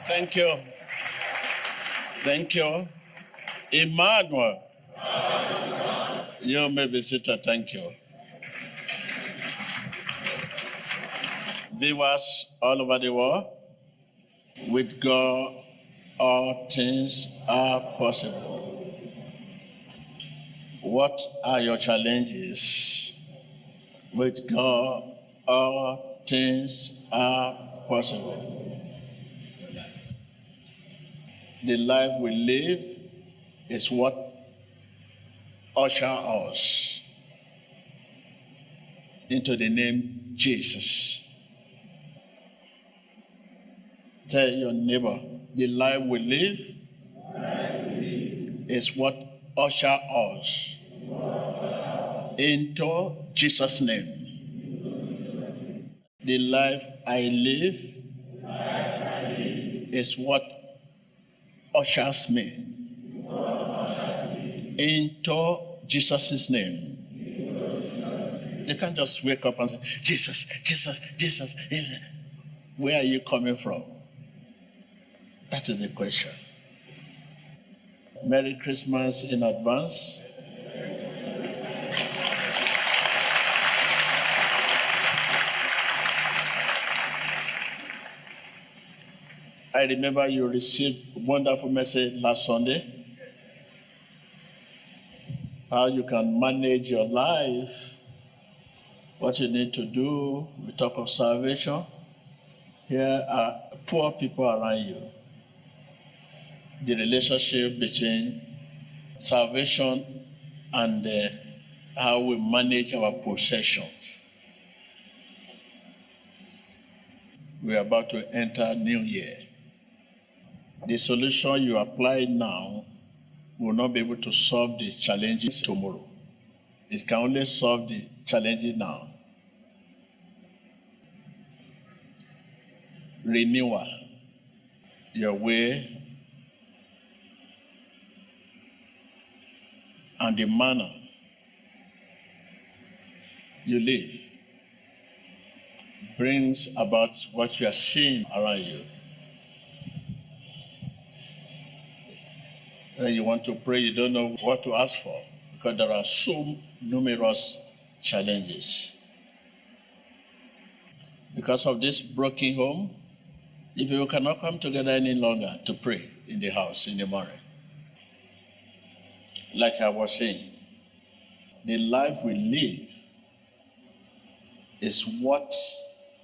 Thank you. Thank you. Emmanuel, you may be seated. Thank you. Viewers all over the world, with God, all things are possible. What are your challenges? With God, all things are possible. The life we live is what ushers us into the name Jesus. Tell your neighbor, the life we live is what ushers us into Jesus' name. The life I live is what ushers me into Jesus' name. You can't just wake up and say, Jesus, Jesus, Jesus. Where are you coming from? That is the question. Merry Christmas in advance. I remember you received a wonderful message last Sunday. How you can manage your life, what you need to do. We talk of salvation. Here are poor people around you. The relationship between salvation and how we manage our possessions. We are about to enter New Year. The solution you apply now will not be able to solve the challenges tomorrow. It can only solve the challenges now. Renewal, your way and the manner you live brings about what you are seeing around you. When you want to pray, you don't know what to ask for because there are so numerous challenges. Because of this broken home, the people cannot come together any longer to pray in the house in the morning. Like I was saying, the life we live is what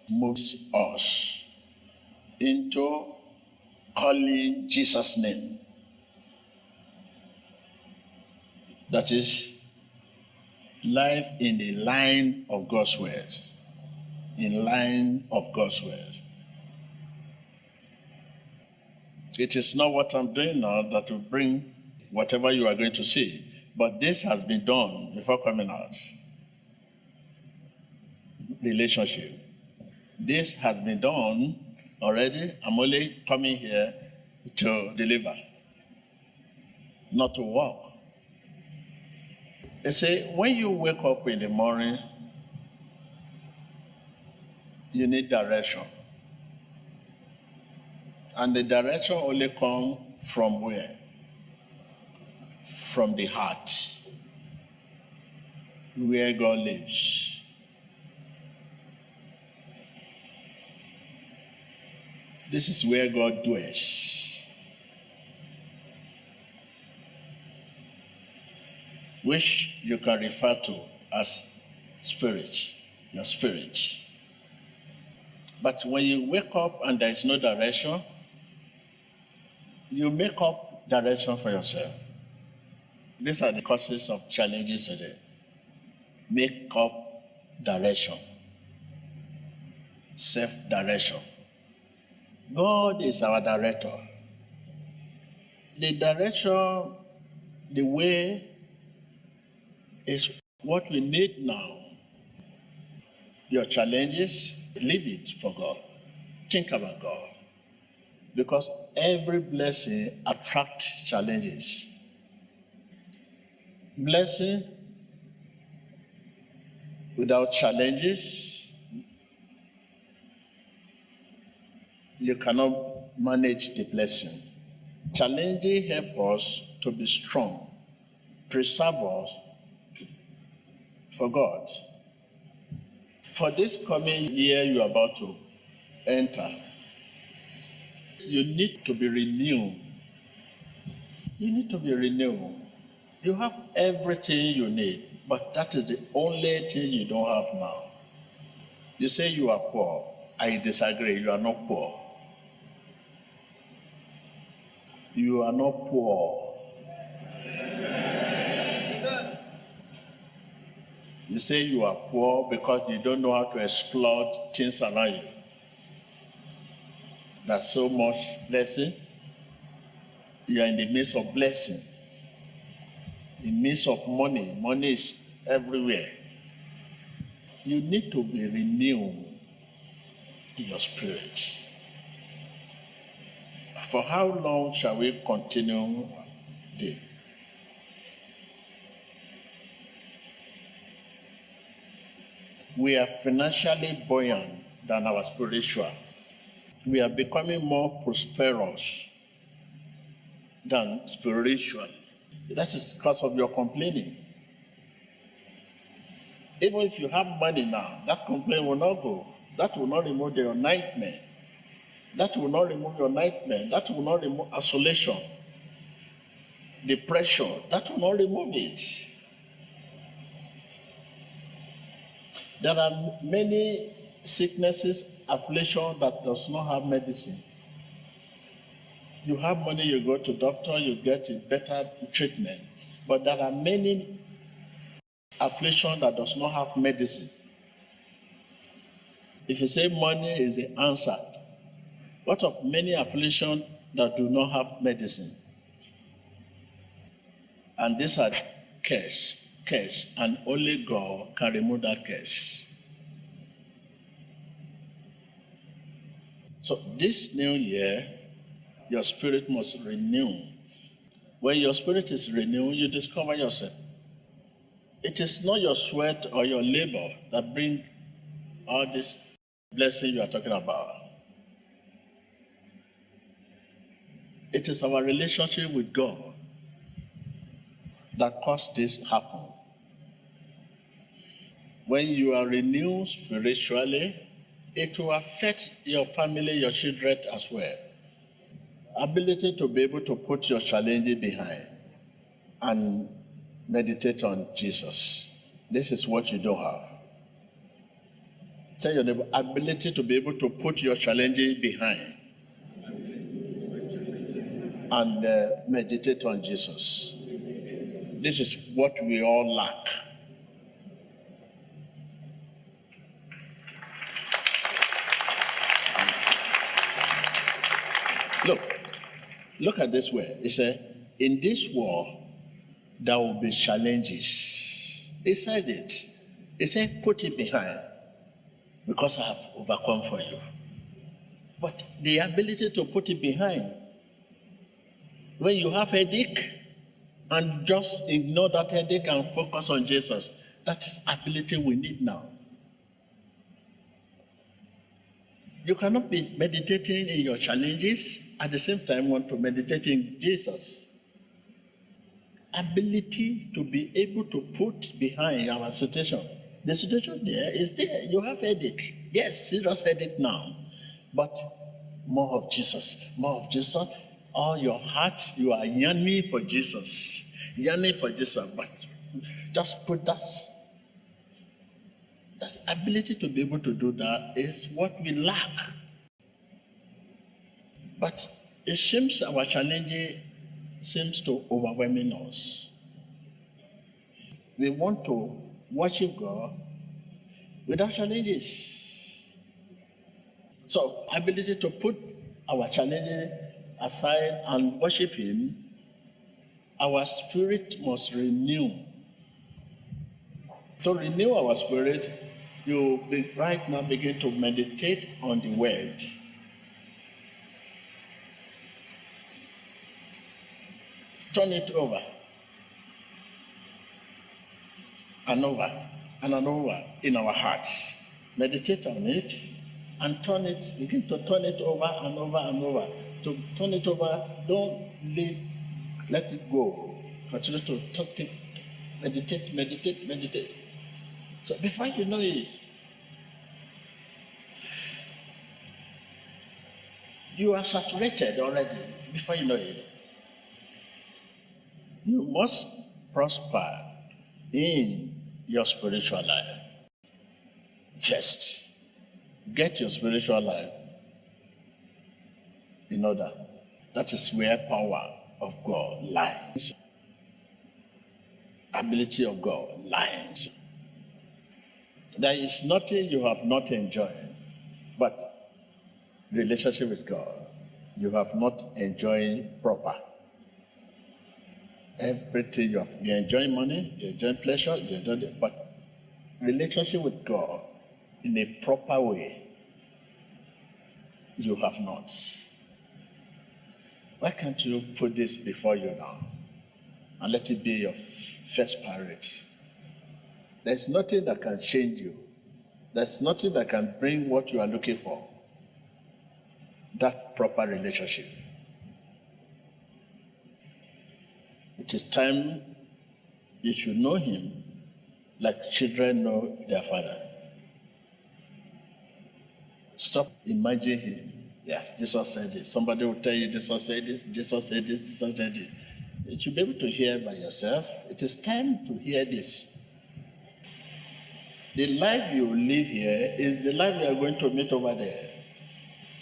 moves us into calling Jesus' name. That is life in the line of God's word. In line of God's word. It is not what I'm doing now that will bring whatever you are going to see, but this has been done before coming out. Relationship. This has been done already. I'm only coming here to deliver, not to walk. They say when you wake up in the morning, you need direction. And the direction only comes from where? From the heart, where God lives. This is where God dwells, which you can refer to as spirit, your spirit. But when you wake up and there is no direction, you make up direction for yourself. These are the causes of challenges today. Make up direction. Self-direction. God is our director. The direction, the way, is what we need now. Your challenges, leave it for God. Think about God. Because every blessing attracts challenges. Blessing without challenges you cannot manage the blessing. Challenges help us to be strong, preserve us for God. For this coming year you are about to enter, you need to be renewed. You need to be renewed. You have everything you need, but that is the only thing you don't have now. You say you are poor. I disagree. You are not poor. You are not poor. You say you are poor because you don't know how to exploit things around you. There's so much blessing. You are in the midst of blessing. In the midst of money. Money is everywhere. You need to be renewed in your spirit. For how long shall we continue this? We are financially buoyant than our spiritual. We are becoming more prosperous than spiritual. That is because of your complaining. Even if you have money now, that complaint will not go. That will not remove your nightmare. That will not remove your nightmare. That will not remove isolation, depression. That will not remove it. There are many sicknesses, affliction that does not have medicine. You have money, you go to doctor, you get a better treatment. But there are many affliction that does not have medicine. If you say money is the answer, what of many affliction that do not have medicine? And these are curse, and only God can remove that curse. So this new year, your spirit must renew. When your spirit is renewed, you discover yourself. It is not your sweat or your labor that bring all this blessing you are talking about. It is our relationship with God that caused this happen. When you are renewed spiritually, it will affect your family, your children as well. Ability to be able to put your challenges behind and meditate on Jesus. This is what you don't have. Tell your neighbor, ability to be able to put your challenges behind and meditate on Jesus. This is what we all lack. Look at this way. It said, in this war, there will be challenges. He said it. He said, put it behind because I have overcome for you. But the ability to put it behind, when you have headache and just ignore that headache and focus on Jesus, that is ability we need now. You cannot be meditating in your challenges at the same time want to meditate in Jesus. Ability to be able to put behind our situation. The situation there is there. You have headache. Yes, serious headache now. But more of Jesus. More of Jesus. All your heart, you are yearning for Jesus. Yearning for Jesus. But just put that. That ability to be able to do that is what we lack. But it seems our challenge seems to overwhelming us. We want to worship God without challenges. So, ability to put our challenges aside and worship Him, our spirit must renew. To renew our spirit, you right now begin to meditate on the word. Turn it over and over and over in our hearts. Meditate on it and turn it, begin to turn it over and over and over. To turn it over, don't let it go. Continue to talk it, meditate. So before you know it, you are saturated already. Before you know it, you must prosper in your spiritual life. First, get your spiritual life in order. That is where power of God lies. Ability of God lies. There is nothing you have not enjoyed, but relationship with God, you have not enjoyed proper. Everything you enjoy money, you enjoy pleasure, you enjoy it, but relationship with God in a proper way, you have not. Why can't you put this before you now and let it be your first priority? There's nothing that can change you. There's nothing that can bring what you are looking for. That proper relationship. It is time you should know him like children know their father. Stop imagining him. Yes, Jesus said this. Somebody will tell you Jesus said this, Jesus said this, Jesus said this. You should be able to hear by yourself. It is time to hear this. The life you live here is the life you are going to meet over there.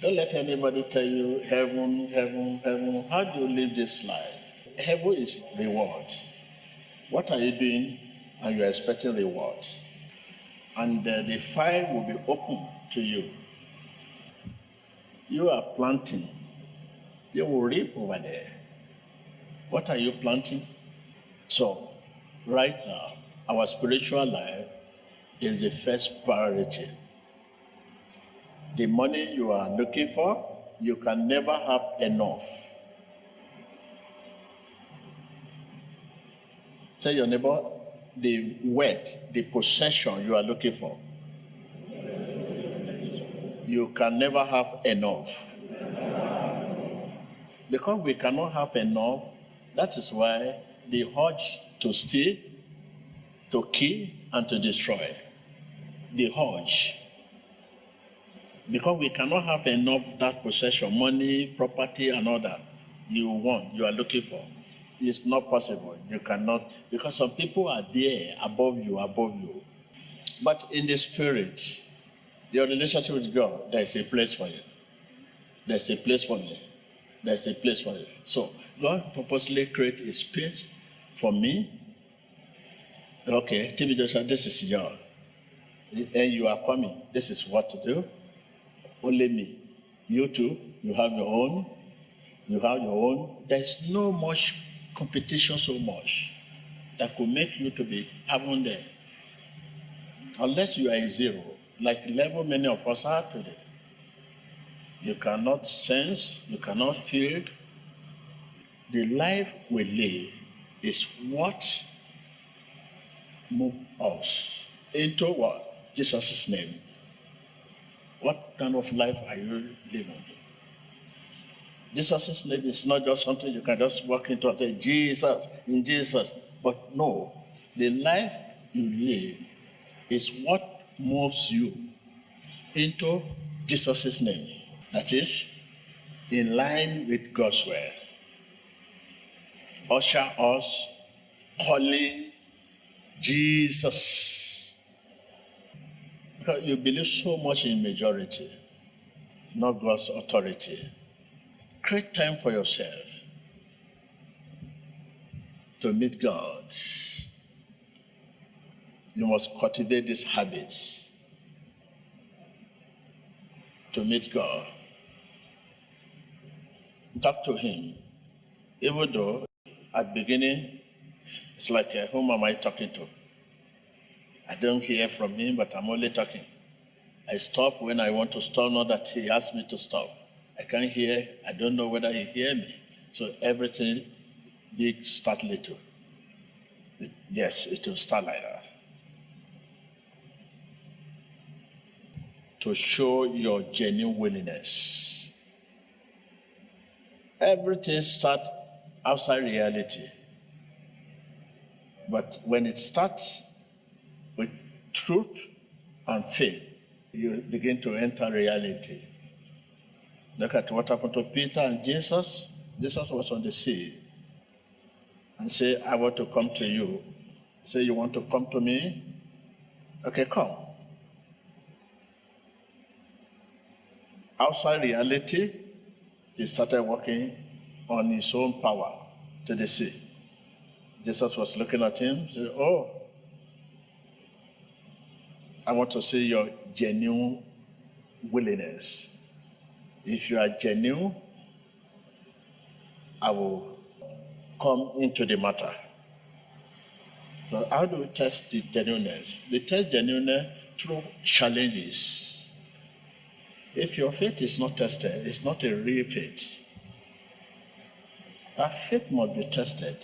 Don't let anybody tell you heaven, heaven, heaven. How do you live this life? Heaven is reward. What are you doing and you are expecting reward? And the fire will be open to you. You are planting. You will reap over there. What are you planting? So, right now, our spiritual life is the first priority. The money you are looking for, you can never have enough. Tell your neighbor, the wealth, the possession you are looking for, you can never have enough. Because we cannot have enough, that is why the urge to steal, to kill, and to destroy. The urge. Because we cannot have enough of that possession, money, property, and all that you want, you are looking for. It's not possible. You cannot, because some people are there above you. But in the spirit, your relationship with God, there's a place for you. There's a place for me. There's a place for you. So God purposely create a space for me. Okay, TB Joshua, this is your, and you are coming. This is what to do. Only me. You too, you have your own. You have your own. There's no much competition so much that could make you to be having there. Unless you are a zero, like level many of us are today. You cannot sense, you cannot feel. The life we live is what moves us into what? Jesus' name. What kind of life are you living? Jesus' name is not just something you can just walk into and say, Jesus, in Jesus. But no, the life you live is what moves you into Jesus' name. That is, in line with God's word. Usher us calling Jesus. Because you believe so much in majority, not God's authority. Create time for yourself to meet God. You must cultivate this habit to meet God. Talk to him. Even though at the beginning, it's like, whom am I talking to? I don't hear from him, but I'm only talking. I stop when I want to stop, not that he asks me to stop. I can't hear. I don't know whether he hears me. So everything, big start little. Yes, it will start like that. to show your genuine willingness. Everything starts outside reality. But when it starts with truth and faith, you begin to enter reality. Look at what happened to Peter and Jesus. Jesus was on the sea and said, I want to come to you. Say, you want to come to me? Okay, come. Outside reality, he started walking on his own power to the sea. Jesus was looking at him, said, oh, I want to see your genuine willingness. If you are genuine, I will come into the matter. So how do we test the genuineness? We test genuineness through challenges. If your faith is not tested, it's not a real faith. Our faith must be tested.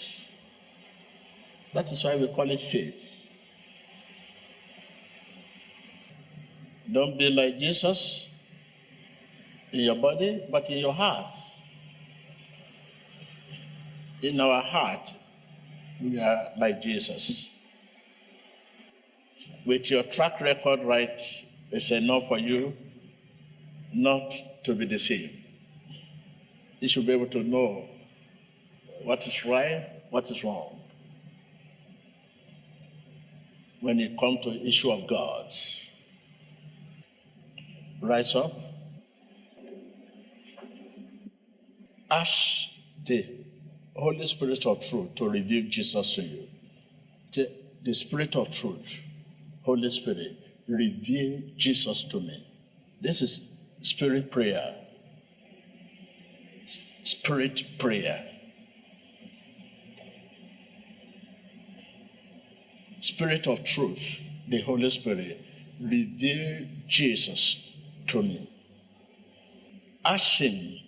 That is why we call it faith. Don't be like Jesus in your body, but in your heart. In our heart, we are like Jesus. With your track record right, it's enough for you not to be deceived. You should be able to know what is right, what is wrong. When it comes to the issue of God, rise up. Ask the Holy Spirit of truth to reveal Jesus to you. The Spirit of truth, Holy Spirit, reveal Jesus to me. This is spirit prayer. Spirit prayer. Spirit of truth, the Holy Spirit, reveal Jesus to me. Ask him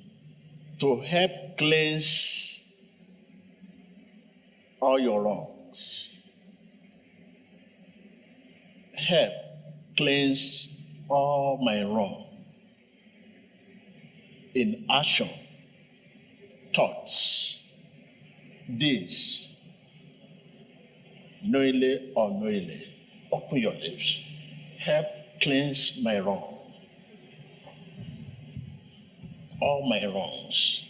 to help cleanse all your wrongs. Help cleanse all my wrong in action, thoughts, deeds, knowingly or unknowingly. Open your lips. Help cleanse my wrong. All my wrongs.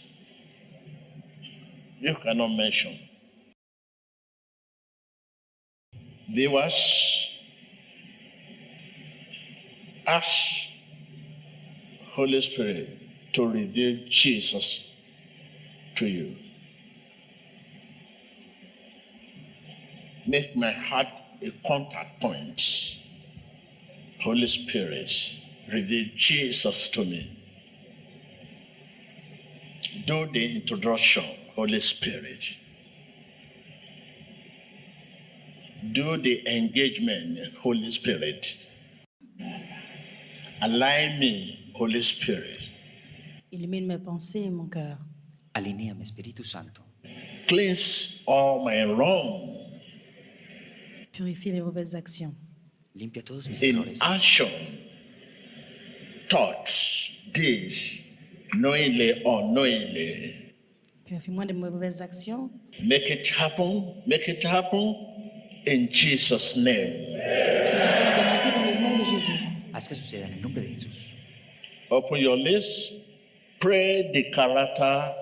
You cannot mention. Viewers, ask Holy Spirit to reveal Jesus to you. Make my heart a contact point. Holy Spirit, reveal Jesus to me. Do the introduction, Holy Spirit. Do the engagement, Holy Spirit. Align me, Holy Spirit. Illumine mes pensées et mon cœur. Alinéame, Espíritu Santo. Cleanse all my wrong Purifie mes mauvaises actions. Limpia todos mis in errores. action, thoughts, deeds, knowingly or unknowingly. Purifie-moi de mes mauvaises actions. Make it happen in Jesus' name. Cela arrive dans ma vie dans le nom de Jésus. Haz que suceda en el nombre de Jesús. Open your lips. Pray the character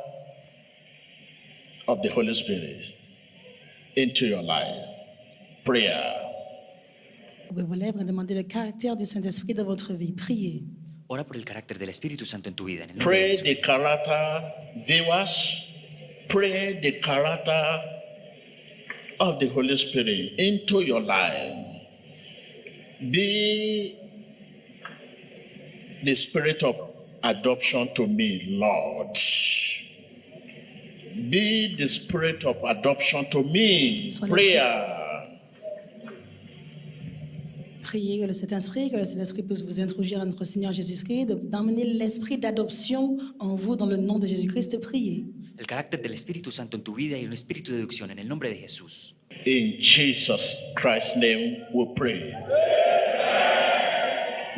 of the Holy Spirit into your life. Prayer. Ouvrez vos lèvres et demandez le caractère du Saint-Esprit dans votre vie. Priez. Ora por el carácter del Espíritu Santo en tu vida. En el nombre Pray de the Jesús. character, viewers. Pray the character of the Holy Spirit into your life. Be the spirit of adoption to me, Lord. Be the spirit of adoption to me. Prayer. Priez que le Saint-Esprit puisse vous introduire à notre Seigneur Jésus-Christ, d'emmener l'esprit d'adoption en vous dans le nom de Jésus-Christ. Priez. El carácter del Espíritu Santo en tu vida y un espíritu de deducción en el nombre de Jesús. In Jesus Christ's name we pray.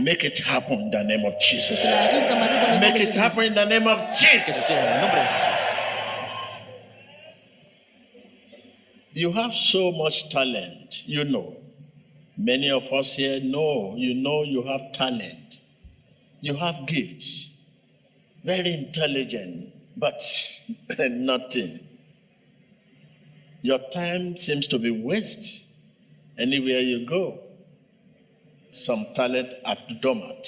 Make it happen in the name of Que Jesus. cela arrive dans ma vie dans le nom Make de it Jésus. happen in the name of Que Jesus. suceda en el nombre de Jesús. You have so much talent, you know. Many of us here know you have talent. You have gifts. Very intelligent, but nothing. Your time seems to be wasted anywhere you go. Some talent are dormant.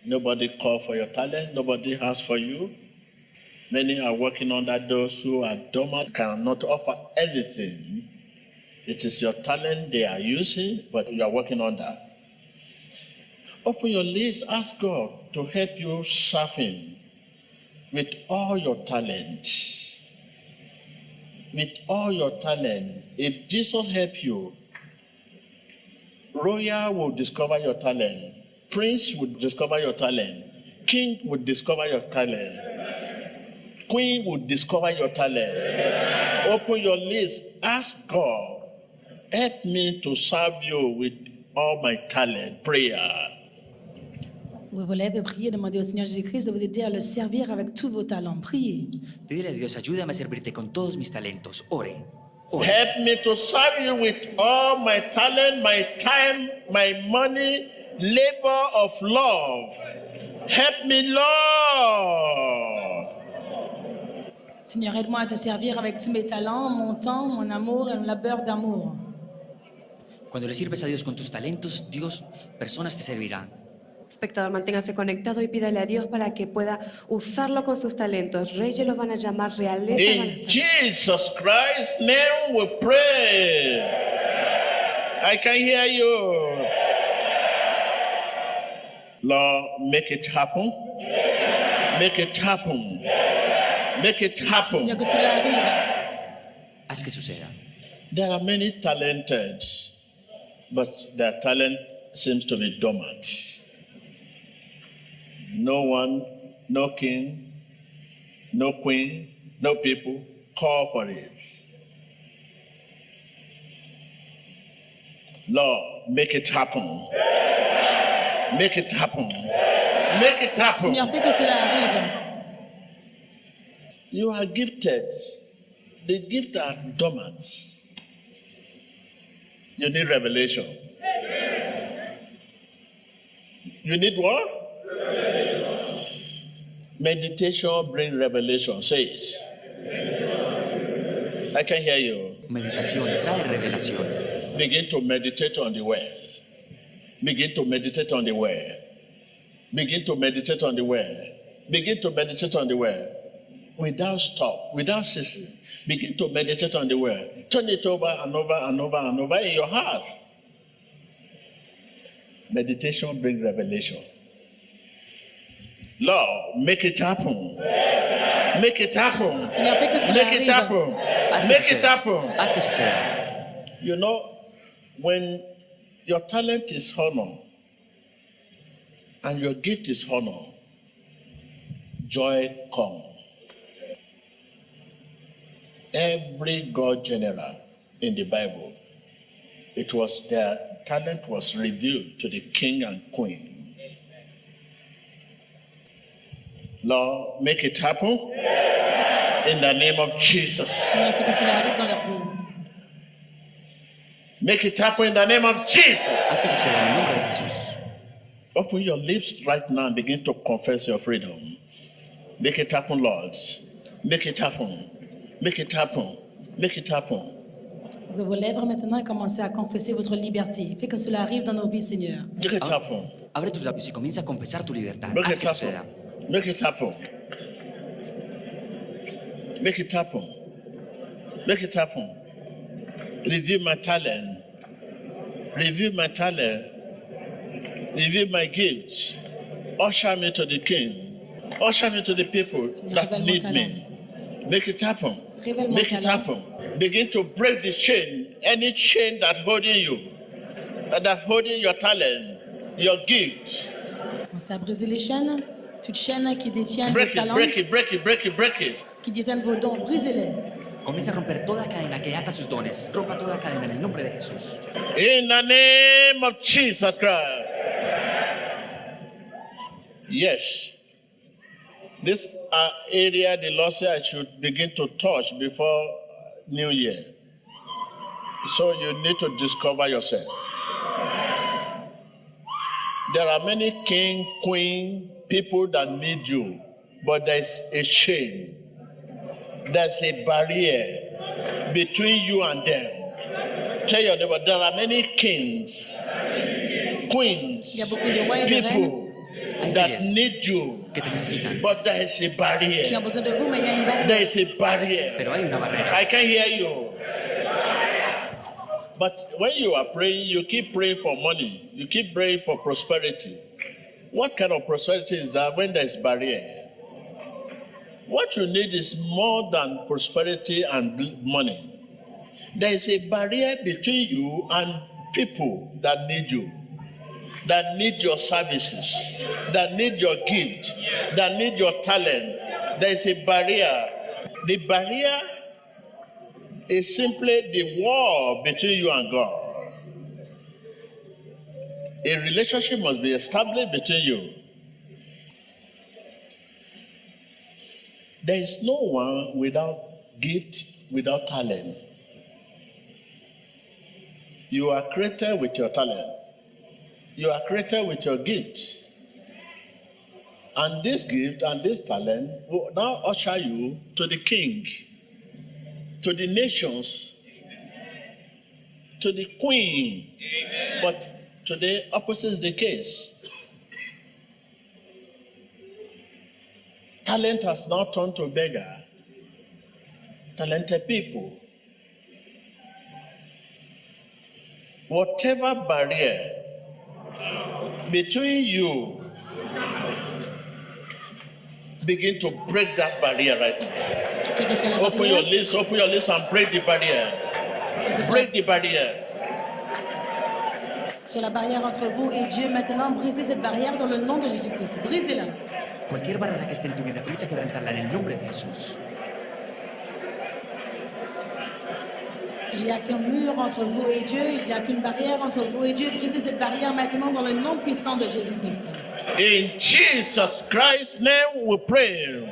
Nobody call for your talent. Nobody asks for you. Many are working under those who are dormant, cannot offer anything. It is your talent they are using, but you are working under. Open your lips, ask God to help you serve Him with all your talent. With all your talent. If Jesus help you, royal will discover your talent. Prince will discover your talent. King will discover your talent. Queen will discover your talent. Open your list. Ask God, help me to serve you with all my talent. Prayer. Ouvrez vos lèvres et priez, demandez au Seigneur Jésus-Christ de vous aider à le servir avec tous vos talents. Priez. Pídele a Dios, ayúdame a servirte con todos mis talentos. Ore. Ore. Help me to serve you with all my talent, my time, my money, labor of love. Help me, Lord. Seigneur, aide-moi à te servir avec tous mes talents, mon temps, mon amour et mon labeur d'amour. Cuando le sirves a Dios con tus talentos, Dios, personas te servirán. Espectador, manténgase conectado y pídale a Dios para que pueda usarlo con sus talentos. Reyes los van a llamar, realeza van a In estar. Jesus Christ's name we pray. I can hear you. Lord, make it happen. Make it happen. Make it Seigneur, happen. que cela arrive. Haz que suceda. There are many talented, but their talent seems to be dormant. No one, no king, no queen, no people call for it. Lord, make it happen. Make it happen. Make it happen. Seigneur, fais que cela arrive. You are gifted. The gifts are dormant. You need revelation. You need what? Meditation brings revelation. Say it. I can hear you. Meditación trae revelación. Begin to meditate on the word. Begin to meditate on the word. Begin to meditate on the word. Begin to meditate on the word. Without stop, without ceasing. Begin to meditate on the word. Turn it over and over and over and over in your heart. Meditation brings revelation. Lord, make it happen. Make it happen. Seigneur, fais que cela Make it arrive. happen. Haz que Make it suceda. happen. Haz que suceda. You know, when your talent is honor and your gift is honor, joy comes. Every God general in the Bible, it was their talent was revealed to the king and queen. Lord, make it happen in the name of Jesus. Seigneur, fais que cela arrive dans la prière. Make it happen in the name of Jesus. Haz que suceda en el nombre de Jesús. Open your lips right now and begin to confess your freedom. Make it happen, Lord. Make it happen. Make it happen. Make it happen. Ouvrez vos lèvres maintenant et commencez à confesser votre liberté. Fais que cela arrive dans nos vies, Seigneur. Make it happen. Abre tus labios y comienza a confesar tu libertad. Make Haz it que happen. suceda. Make it happen. Make it happen. Make it happen. Review my talent. Review my talent. Review my gifts. Usher me to the King. Usher me to the people that need me. Make it happen. Make it happen. Begin to break the chain. Any chain that holding you, that holding your talent, your gift. Commencez à briser les chaînes. Toute chaîne qui détient vos Break it, talents, break it, break it, break it, break it. qui détiennent vos dons, brisez-les. Comienza a romper toda cadena que ata sus dones. Rompa toda cadena en el nombre de Jesús. In the name of Jesus Christ. Yes. This area the Lord said I should begin to touch before New Year. So you need to discover yourself. There are many king, queen, people that need you, but there's a chain. There's a barrier between you and them. Tell your neighbor, there are many kings, queens, Il y a beaucoup de rois et de people that reyes need you, que te necesitan. but there is a qui ont barrier. besoin de vous, mais il y a une barrière. There is a barrier. Pero hay una barrera. I can hear you. But when you are praying, you keep praying for money. You keep praying for prosperity. What kind of prosperity is that when there is barrier? What you need is more than prosperity and money. There is a barrier between you and people that need you, that need your services, that need your gift, that need your talent. There is a barrier. The barrier is simply the wall between you and God. A relationship must be established between you. There is no one without gift, without talent. You are created with your talent. You are created with your gift. And this gift and this talent will now usher you to the king, to the nations, to the queen. But today, opposite is the case. Talent has now turned to beggar. Talented people. Whatever barrier between you, begin to break that barrier right now. Quelle que soit la Open your barrière, lips and break the barrier. quelle que soit- Break the barrier. sur la barrière entre vous et Dieu, maintenant, brisez cette barrière dans le nom de Jésus-Christ. Brisez-la. Cualquier barrera que esté en tu vida, comienza a quebrantarla en el nombre de Jesús. Il n'y a qu'un mur entre vous et Dieu, il n'y a qu'une barrière entre vous et Dieu. Brisez cette barrière maintenant dans le nom puissant de Jésus-Christ. In Jesus Christ's name we pray.